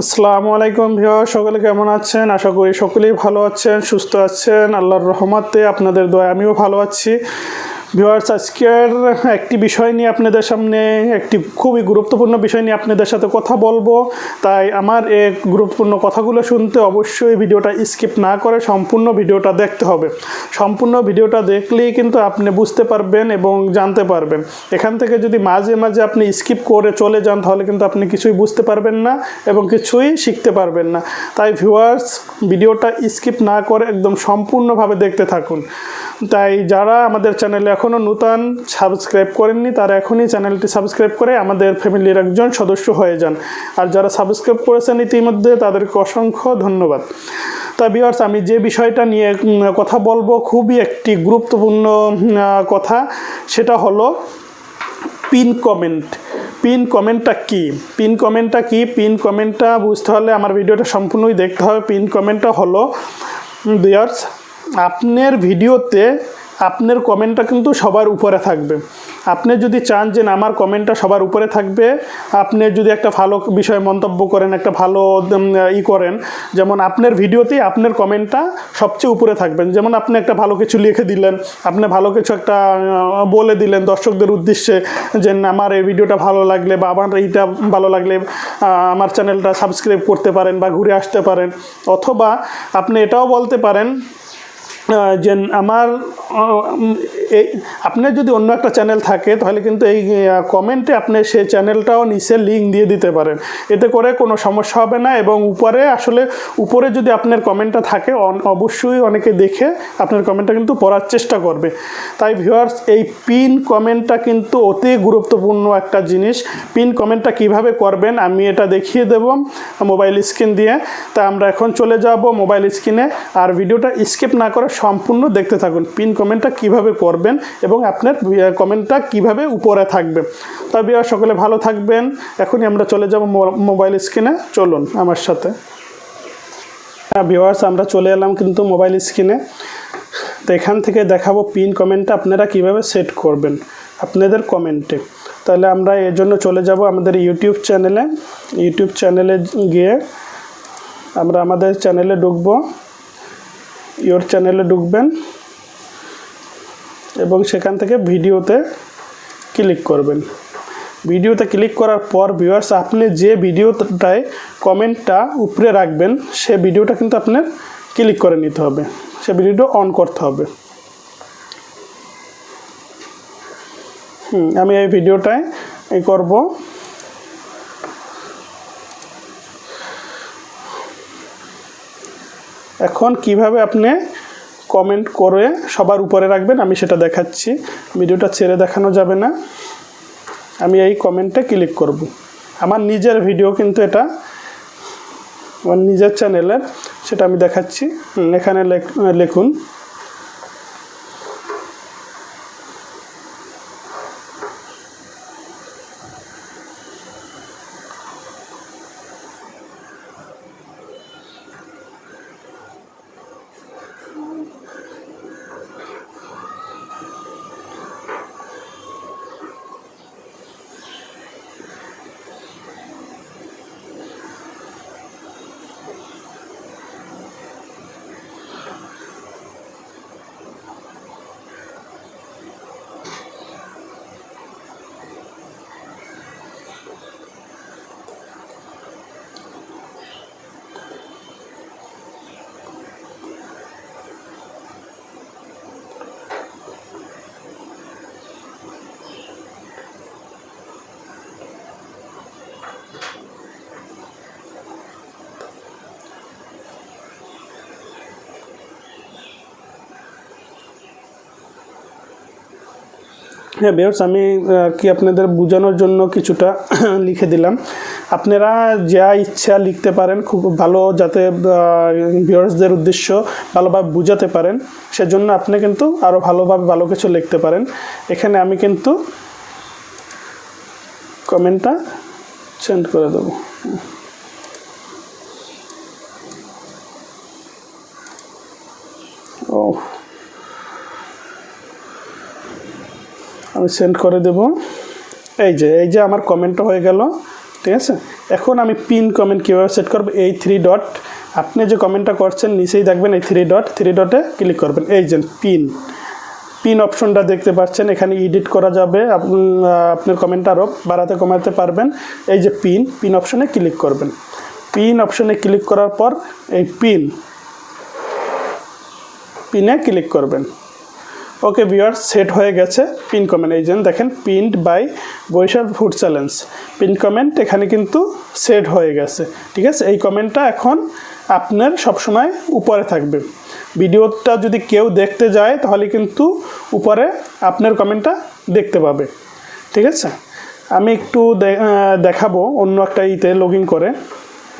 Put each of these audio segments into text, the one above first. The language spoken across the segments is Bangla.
আসসালামু আলাইকুম ভিউয়ার, সকলে কেমন আছেন? আশা করি সকলেই ভালো আছেন, সুস্থ আছেন। আল্লাহর রহমতে আপনাদের দয়ায় আমিও ভালো আছি। ভিউয়ার্স, আজকের একটি বিষয় নিয়ে আপনাদের সামনে, একটি খুবই গুরুত্বপূর্ণ বিষয় নিয়ে আপনাদের সাথে কথা বলবো। তাই আমার এই গুরুত্বপূর্ণ কথাগুলো শুনতে অবশ্যই ভিডিওটা স্কিপ না করে সম্পূর্ণ ভিডিওটা দেখতে হবে। সম্পূর্ণ ভিডিওটা দেখলেই কিন্তু আপনি বুঝতে পারবেন এবং জানতে পারবেন। এখান থেকে যদি মাঝে মাঝে আপনি স্কিপ করে চলে যান তাহলে কিন্তু আপনি কিছুই বুঝতে পারবেন না এবং কিছুই শিখতে পারবেন না। তাই ভিউয়ার্স, ভিডিওটা স্কিপ না করে একদম সম্পূর্ণভাবে দেখতে থাকুন। তাই যারা আমাদের চ্যানেলে এখনও নতুন সাবস্ক্রাইব করেননি তারা এখনই চ্যানেলটি সাবস্ক্রাইব করে আমাদের ফ্যামিলির একজন সদস্য হয়ে যান। আর যারা সাবস্ক্রাইব করেছেন ইতিমধ্যে তাদেরকে অসংখ্য ধন্যবাদ। তা ভিউয়ার্স, আমি যে বিষয়টা নিয়ে কথা বলবো খুবই একটি গুরুত্বপূর্ণ কথা, সেটা হলো পিন কমেন্ট। পিন কমেন্টটা কি? পিন কমেন্টটা বুঝতে হলে আমার ভিডিওটা সম্পূর্ণই দেখতে হবে। পিন কমেন্টটা হলো ভিউয়ার্স, আপনার ভিডিওতে আপনার কমেন্টটা কিন্তু সবার উপরে থাকবে। আপনি যদি চান যে আমার কমেন্টটা সবার উপরে থাকবে, আপনি যদি একটা ভালো বিষয় মন্তব্য করেন, একটা ভালো করেন, যেমন আপনার ভিডিওতেই আপনার কমেন্টটা সবচেয়ে উপরে থাকবেন। যেমন আপনি একটা ভালো কিছু লিখে দিলেন, আপনি ভালো কিছু একটা বলে দিলেন দর্শকদের উদ্দেশ্যে যে আমার এই ভিডিওটা ভালো লাগলে বা আমার এইটা ভালো লাগলে আমার চ্যানেলটা সাবস্ক্রাইব করতে পারেন বা ঘুরে আসতে পারেন। অথবা আপনি এটাও বলতে পারেন যে আপনার যদি অন্য একটা চ্যানেল থাকে তাহলে কিন্তু এই কমেন্টে আপনি সেই চ্যানেলটাও নিচে লিঙ্ক দিয়ে দিতে পারেন। এতে করে কোনো সমস্যা হবে না এবং উপরে যদি আপনার কমেন্টটা থাকে অবশ্যই অনেকে দেখে আপনার কমেন্টটা কিন্তু পড়ার চেষ্টা করবে। তাই ভিউয়ার্স, এই পিন কমেন্টটা কিন্তু অতি গুরুত্বপূর্ণ একটা জিনিস। পিন কমেন্টটা কিভাবে করবেন আমি এটা দেখিয়ে দেব মোবাইল স্ক্রিন দিয়ে। তা আমরা এখন চলে যাব মোবাইল স্ক্রিনে, আর ভিডিওটা স্কিপ না করে সম্পূর্ণ দেখতে থাকুন। পিন কমেন্টটা কিভাবে করবেন এবং আপনার কমেন্টটা কিভাবে উপরে থাকবে। তবে সকলে ভালো থাকবেন। এখনই আমরা চলে যাব মোবাইল স্ক্রিনে, চলুন আমার সাথে। হ্যাঁ ভিউয়ার্স, আমরা চলে এলাম কিন্তু মোবাইল স্ক্রিনে। তো এখান থেকে দেখাবো পিন কমেন্টটা আপনারা কিভাবে সেট করবেন আপনাদের কমেন্টে। তাহলে আমরা এর জন্য চলে যাব আমাদের ইউটিউব চ্যানেলে গিয়ে আমরা আমাদের চ্যানেলে ঢুকবো। ইওর চ্যানেলে ঢুকবেন এবং সেখান থেকে ভিডিওতে ক্লিক করবেন। ভিডিওতে ক্লিক করার পর ভিউয়ার্স, আপনি যে ভিডিওটায় কমেন্টটা উপরে রাখবেন সে ভিডিওটা কিন্তু আপনার ক্লিক করে নিতে হবে, সে ভিডিওটা অন করতে হবে। আমি এই ভিডিওটায় করব। এখন কিভাবে আপনি কমেন্ট করে সবার উপরে রাখবেন আমি সেটা দেখাচ্ছি। ভিডিওটা ছেড়ে দেখানো যাবে না। আমি এই কমেন্টে ক্লিক করব। আমার নিজের ভিডিও কিন্তু এটা, আমার নিজের চ্যানেলের, সেটা আমি দেখাচ্ছি। এখানে লিখুন হ্যাঁ ভিউয়ার্স, আমি কি আপনাদের বোঝানোর জন্য কিছুটা লিখে দিলাম। আপনারা যা ইচ্ছা লিখতে পারেন, খুব ভালো, যাতে ভিউয়ার্সদের উদ্দেশ্য ভালোভাবে বোঝাতে পারেন সেজন্য আপনি কিন্তু আরও ভালোভাবে ভালো কিছু লিখতে পারেন। এখানে আমি কিন্তু কমেন্টটা সেন্ড করে দেবো। আমি সেন্ড করে দেব। এই যে আমার কমেন্টটা হয়ে গেল, ঠিক আছে। এখন আমি পিন কমেন্ট কীভাবে সেট করব, এই 3 ডট, আপনি যে কমেন্টটা করছেন নিচেই দেখবেন এই 3 ডটে ক্লিক করবেন। এই যে পিন অপশনটা দেখতে পাচ্ছেন, এখানে এডিট করা যাবে, আপনার কমেন্টটা আরও বাড়াতে কমাতে পারবেন। এই যে পিন অপশনে ক্লিক করবেন। পিন অপশনে ক্লিক করার পর এই পিনে ক্লিক করবেন। ওকে ভিউয়ার্স, সেট হয়ে গেছে পিন কমেন্ট। এই যে দেখেন, pinned by Barishal food challenge, pin comment এখানে কিন্তু সেট হয়ে গেছে। ঠিক আছে, এই কমেন্টটা এখন আপনার সবসময় উপরে থাকবে। ভিডিওটা যদি কেউ দেখতে যায় তাহলে কিন্তু উপরে আপনার কমেন্টটা দেখতে পাবে। ঠিক আছে, আমি একটু দেখাবো অন্য একটা লগ ইন করে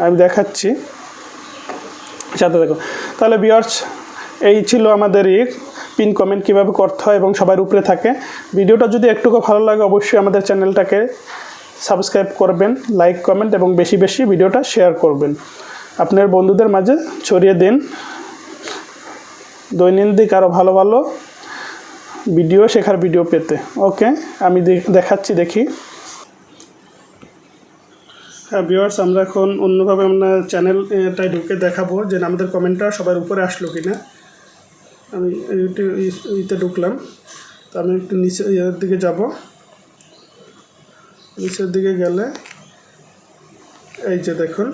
আমি দেখাচ্ছি, সাথে দেখো। তাহলে ভিউয়ার্স, এই ছিল আমাদের পিন কমেন্ট কীভাবে করতে হয় এবং সবার উপরে থাকে। ভিডিওটা যদি একটুকু ভালো লাগে অবশ্যই আমাদের চ্যানেলটাকে সাবস্ক্রাইব করবেন, লাইক কমেন্ট এবং বেশি বেশি ভিডিওটা শেয়ার করবেন, আপনার বন্ধুদের মাঝে ছড়িয়ে দিন। দৈনন্দিন আরও ভালো ভালো ভিডিও, শেখার ভিডিও পেতে। ওকে, আমি দেখাচ্ছি, দেখি। হ্যাঁ ভিউয়ার্স, আমরা এখন অন্যভাবে আমরা চ্যানেলটায় ঢুকে দেখাবো যে আমাদের কমেন্টটা সবার উপরে আসলো কিনা। আমি ইউটিউবে ঢুকলাম, তো আমি একটু নিচের দিকে যাব। নিচের দিকে গেলে এই যে দেখুন,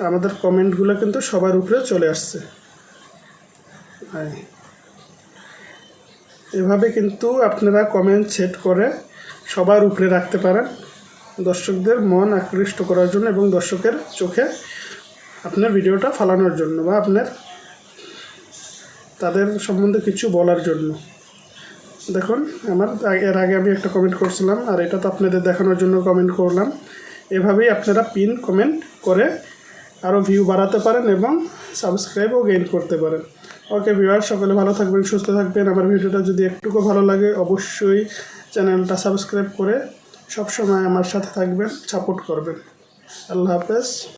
আমাদের কমেন্টগুলো কিন্তু সবার উপরে চলে আসছে। এভাবে কিন্তু আপনারা কমেন্ট সেট করে সবার উপরে রাখতে পারেন, দর্শকদের মন আকৃষ্ট করার জন্য এবং দর্শকের চোখে আপনার ভিডিওটা ফালানোর জন্য বা আপনার তাদের সম্বন্ধে কিছু বলার জন্য। দেখুন, এর আগে আমি একটা কমেন্ট করছিলাম, আর এটা তো আপনাদের দেখানোর জন্য কমেন্ট করলাম। এভাবেই আপনারা পিন কমেন্ট করে আরও ভিউ বাড়াতে পারেন এবং সাবস্ক্রাইবও গেইন করতে পারেন। ওকে ভিউয়ার্স, সকলে ভালো থাকবেন, সুস্থ থাকবেন। আমার ভিডিওটা যদি একটুকু ভালো লাগে অবশ্যই চ্যানেলটা সাবস্ক্রাইব করে সবসময় আমার সাথে থাকবেন, সাপোর্ট করবেন। আল্লাহ হাফেজ।